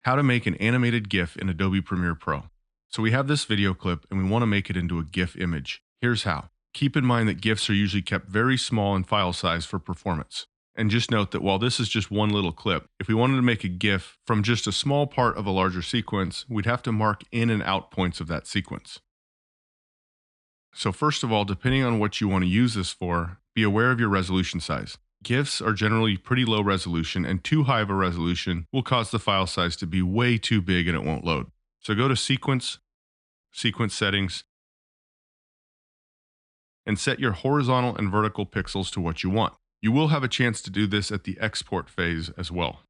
How to make an animated GIF in Adobe Premiere Pro. So we have this video clip and we want to make it into a GIF image. Here's how. Keep in mind that GIFs are usually kept very small in file size for performance. And just note that while this is just one little clip, if we wanted to make a GIF from just a small part of a larger sequence, we'd have to mark in and out points of that sequence. So first of all, depending on what you want to use this for, be aware of your resolution size. GIFs are generally pretty low resolution, and too high of a resolution will cause the file size to be way too big and it won't load. So go to Sequence, Sequence Settings, and set your horizontal and vertical pixels to what you want. You will have a chance to do this at the export phase as well.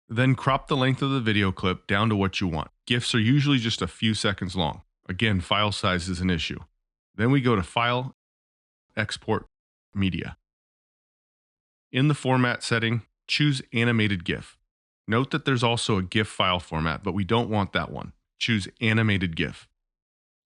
Then crop the length of the video clip down to what you want. GIFs are usually just a few seconds long. Again, file size is an issue. Then we go to File, Export, Media. In the format setting, choose Animated GIF. Note that there's also a GIF file format, but we don't want that one. Choose Animated GIF.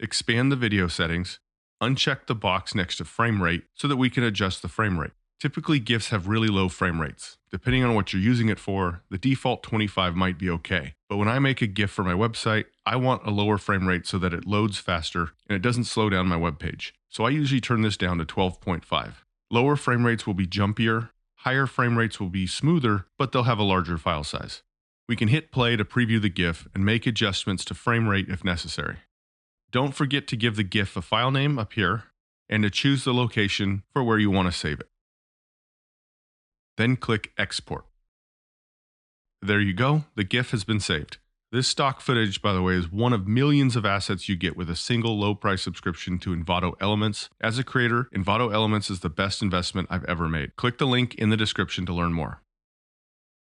Expand the video settings. Uncheck the box next to frame rate so that we can adjust the frame rate. Typically, GIFs have really low frame rates. Depending on what you're using it for, the default 25 might be okay. But when I make a GIF for my website, I want a lower frame rate so that it loads faster and it doesn't slow down my web page. So I usually turn this down to 12.5. Lower frame rates will be jumpier. Higher frame rates will be smoother, but they'll have a larger file size. We can hit play to preview the GIF and make adjustments to frame rate if necessary. Don't forget to give the GIF a file name up here and to choose the location for where you want to save it. Then click Export. There you go, the GIF has been saved. This stock footage, by the way, is one of millions of assets you get with a single low-price subscription to Envato Elements. As a creator, Envato Elements is the best investment I've ever made. Click the link in the description to learn more.